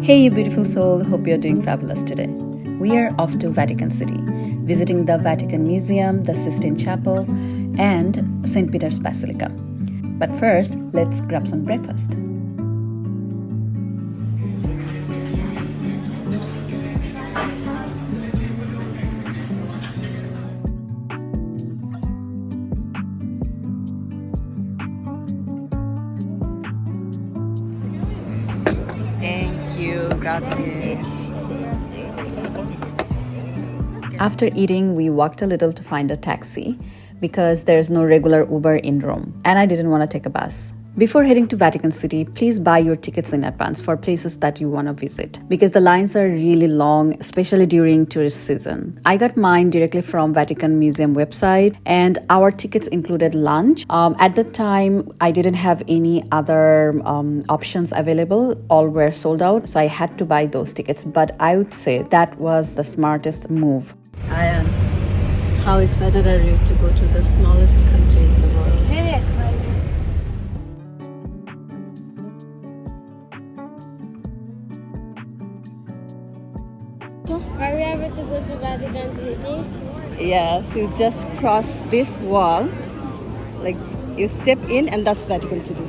Hey, you beautiful soul, hope you're doing fabulous today. We are off to Vatican City, visiting the Vatican Museum, the Sistine Chapel, and St. Peter's Basilica. But first, let's grab some breakfast. Thank you, grazie. After eating, we walked a little to find a taxi because there's no regular Uber in Rome, and I didn't want to take a bus. Before heading to Vatican City, please buy your tickets in advance for places that you want to visit because the lines are really long, especially during tourist season. I got mine directly from Vatican Museum website, and our tickets included lunch. At the time, I didn't have any other options available. All were sold out, so I had to buy those tickets. But I would say that was the smartest move. Ayan, how excited are you to go to the smallest country in the world? Very excited. Are we able to go to Vatican City? Yes, you just cross this wall, like you step in and that's Vatican City.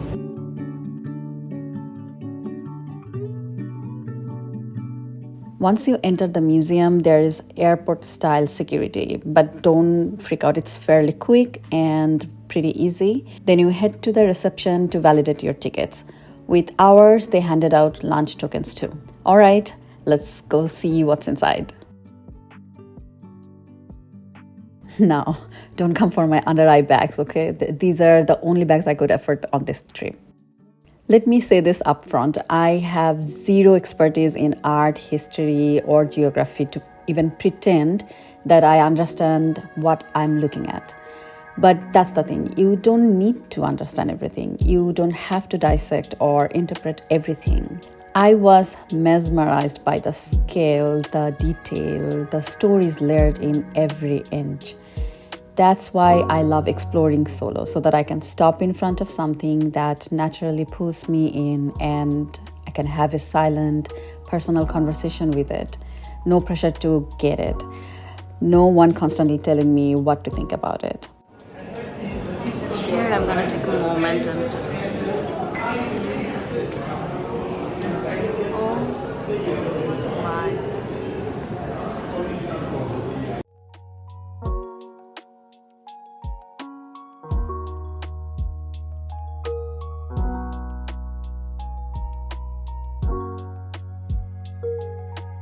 Once you enter the museum, there is airport-style security, but don't freak out, it's fairly quick and pretty easy. Then you head to the reception to validate your tickets. With ours, they handed out lunch tokens too. All right, let's go see what's inside. Now, don't come for my under-eye bags, okay? These are the only bags I could afford on this trip. Let me say this up front, I have zero expertise in art, history, or geography to even pretend that I understand what I'm looking at. But that's the thing, you don't need to understand everything. You don't have to dissect or interpret everything. I was mesmerized by the scale, the detail, the stories layered in every inch. That's why I love exploring solo, so that I can stop in front of something that naturally pulls me in and I can have a silent, personal conversation with it. No pressure to get it. No one constantly telling me what to think about it. Here I'm gonna take a moment and just... Oh my...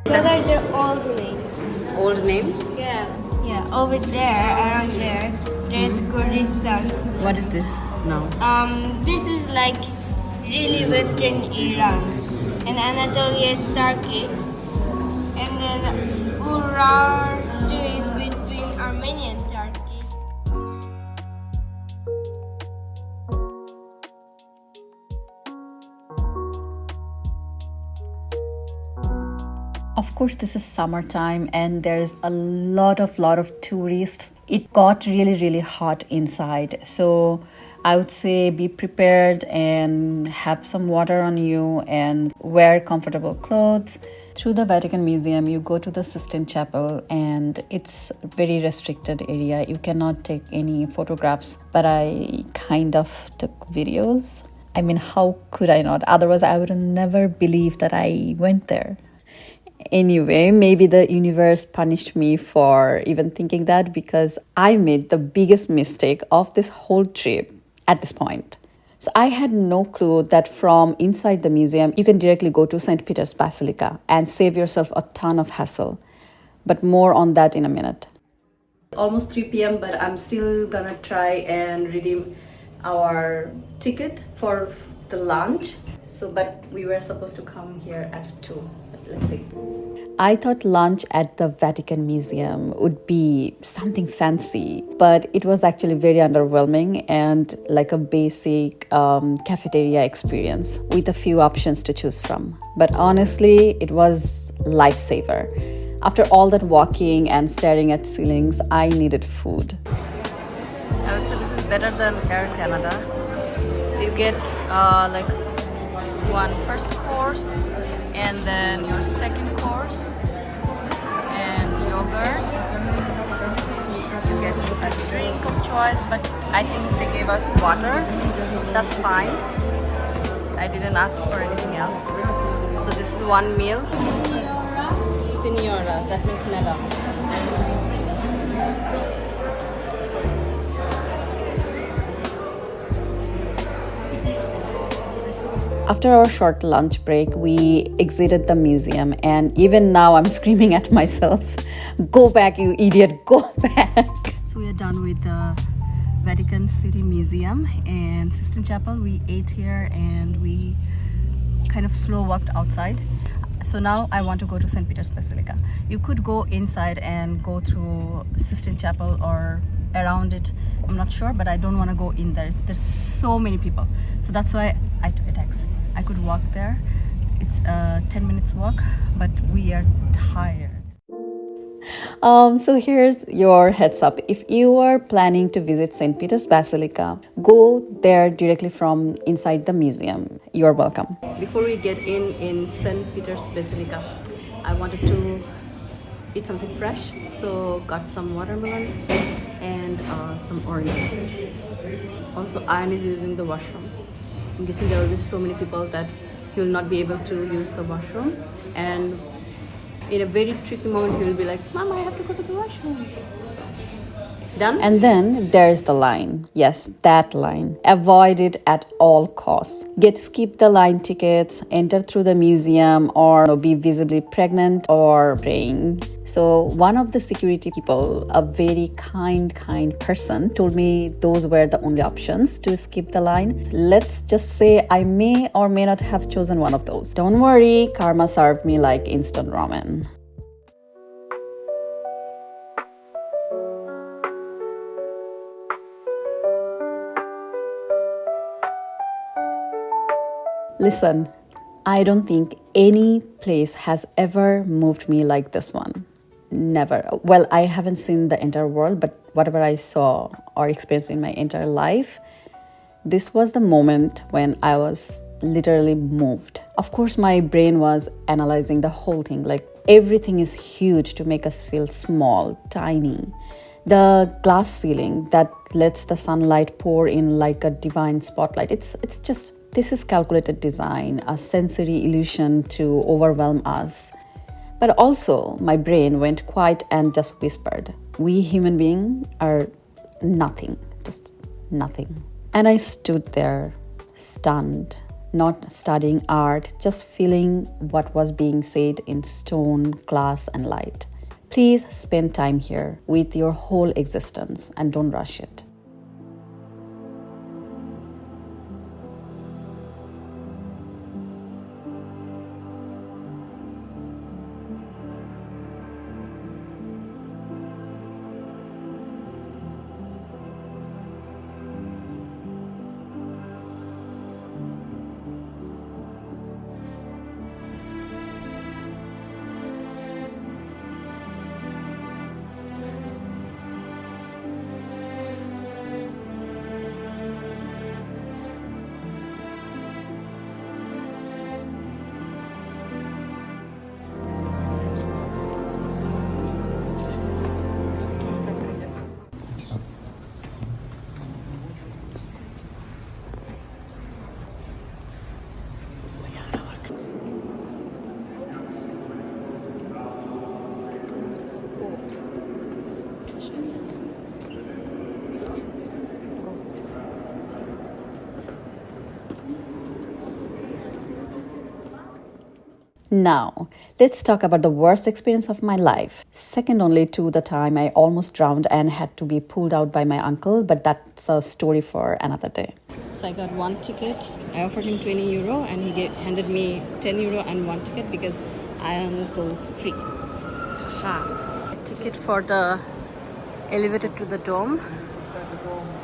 What are the old names? Old names? Yeah. Over there, around there, there's Kurdistan. What is this now? This is like really Western Iran, and Anatolia is Turkey, and then Urartu is between Armenia and Turkey. Of course, this is summertime and there is a lot of tourists. It got really hot inside. So I would say be prepared and have some water on you and wear comfortable clothes. Through the Vatican Museum, you go to the Sistine Chapel and it's a very restricted area. You cannot take any photographs, but I kind of took videos. I mean, how could I not? Otherwise, I would have never believed that I went there. Anyway, maybe the universe punished me for even thinking that because I made the biggest mistake of this whole trip at this point. So I had no clue that from inside the museum, you can directly go to St. Peter's Basilica and save yourself a ton of hassle. But more on that in a minute. It's almost 3 p.m. but I'm still gonna try and redeem our ticket for the lunch. But we were supposed to come here at 2. Let's see. I thought lunch at the Vatican Museum would be something fancy, but it was actually very underwhelming and like a basic cafeteria experience with a few options to choose from. But honestly, it was lifesaver. After all that walking and staring at ceilings, I needed food. I would say this is better than Air Canada. So you get like one first course and then your second course and yogurt. You get a drink of choice, but I think they gave us water. That's fine. I didn't ask for anything else. So this is one meal. Signora, that means madam. After our short lunch break, we exited the museum, and even now I'm screaming at myself, go back, you idiot, go back. So we are done with the Vatican City Museum and Sistine Chapel. We ate here and we kind of slow walked outside. So now I want to go to St. Peter's Basilica. You could go inside and go through Sistine Chapel or around it. I'm not sure, but I don't want to go in there. There's so many people. So that's why I took a taxi. I could walk there. It's a 10 minutes walk, but we are tired. So here's your heads up. If you are planning to visit St. Peter's Basilica, go there directly from inside the museum. You're welcome. Before we get in St. Peter's Basilica, I wanted to eat something fresh, so got some watermelon and some oranges. Also, Ian is using the washroom. I'm guessing there will be so many people that he will not be able to use the washroom, and in a very tricky moment he will be like, Mom, I have to go to the washroom. Done? And then there's the line. Yes, that line. Avoid it at all costs. Skip the line tickets, enter through the museum, or be visibly pregnant or praying. So one of the security people, a very kind person, told me those were the only options to skip the line. Let's just say I may or may not have chosen one of those. Don't worry, karma served me like instant ramen. Listen, I don't think any place has ever moved me like this one. Never. Well, I haven't seen the entire world, but whatever I saw or experienced in my entire life, this was the moment when I was literally moved. Of course, my brain was analyzing the whole thing. Like, everything is huge to make us feel small, tiny. The glass ceiling that lets the sunlight pour in like a divine spotlight. It's just... This is calculated design, a sensory illusion to overwhelm us. But also, my brain went quiet and just whispered, we human beings are nothing, just nothing. And I stood there, stunned, not studying art, just feeling what was being said in stone, glass, and light. Please spend time here with your whole existence and don't rush it. Now, let's talk about the worst experience of my life. Second only to the time I almost drowned and had to be pulled out by my uncle, but that's a story for another day. So I got one ticket. I offered him 20 euro and he handed me 10 euro and one ticket because Ion goes free. Aha. Ticket for the elevator to the dome.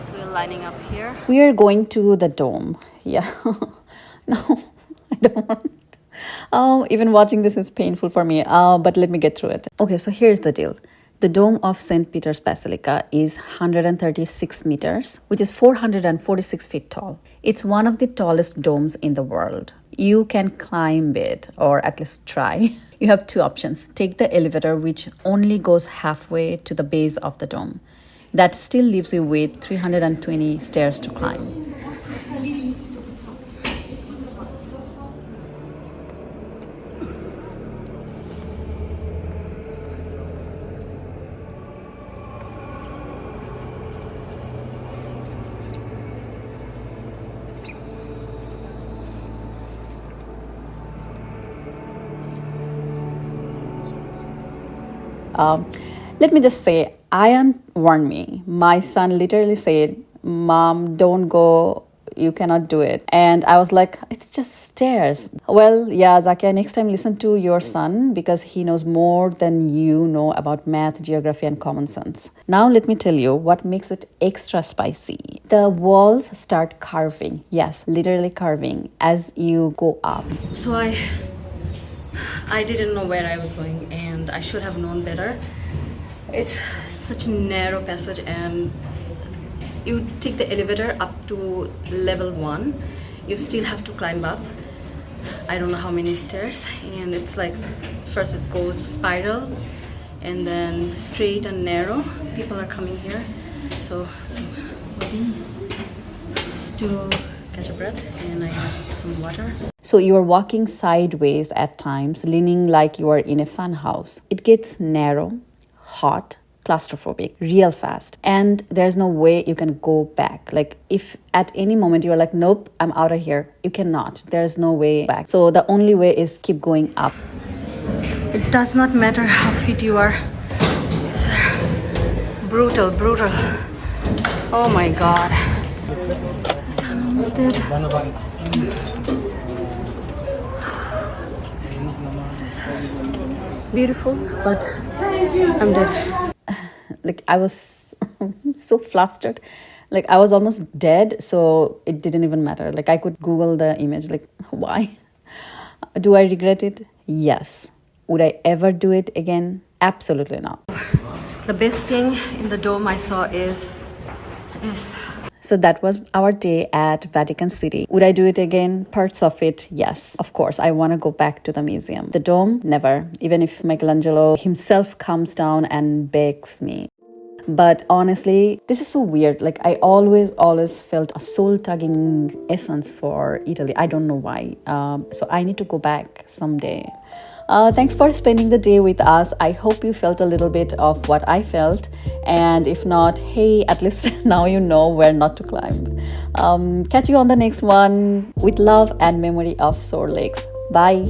So we're lining up here. We are going to the dome. Yeah. No, I don't want. Even watching this is painful for me, but let me get through it. Okay, so here's the deal. The dome of St. Peter's Basilica is 136 meters, which is 446 feet tall. It's one of the tallest domes in the world. You can climb it, or at least try. You have two options. Take the elevator, which only goes halfway to the base of the dome. That still leaves you with 320 stairs to climb. Let me just say, Ayan warned me. My son literally said, "Mom, don't go. You cannot do it." And I was like, it's just stairs. Well, yeah, Zakia, next time listen to your son because he knows more than you know about math, geography, and common sense. Now, let me tell you what makes it extra spicy. The walls start carving. Yes, literally carving as you go up. So I didn't know where I was going, and I should have known better. It's such a narrow passage, and you take the elevator up to level 1. You still have to climb up. I don't know how many stairs, and it's like first it goes spiral and then straight and narrow. People are coming here, so I'm waiting to catch a breath, and I have some water. So you are walking sideways at times, leaning like you are in a fun house. It gets narrow, hot, claustrophobic, real fast. And there's no way you can go back. Like if at any moment you're like, nope, I'm out of here, you cannot. There's no way back. So the only way is keep going up. It does not matter how fit you are. Brutal, brutal. Oh my God. I'm almost dead. This is beautiful, but I'm dead. Like I was so flustered. Like I was almost dead, so it didn't even matter. Like I could Google the image, like why? Do I regret it? Yes. Would I ever do it again? Absolutely not. The best thing in the dome I saw is this. So that was our day at Vatican City. Would I do it again? Parts of it, yes. Of course, I want to go back to the museum. The dome, never. Even if Michelangelo himself comes down and begs me. But honestly, this is so weird. Like I always felt a soul-tugging essence for Italy. I don't know why. So I need to go back someday. Thanks for spending the day with us. I hope you felt a little bit of what I felt. And if not, hey, at least now you know where not to climb. Catch you on the next one. With love and memory of Sore Legs. Bye.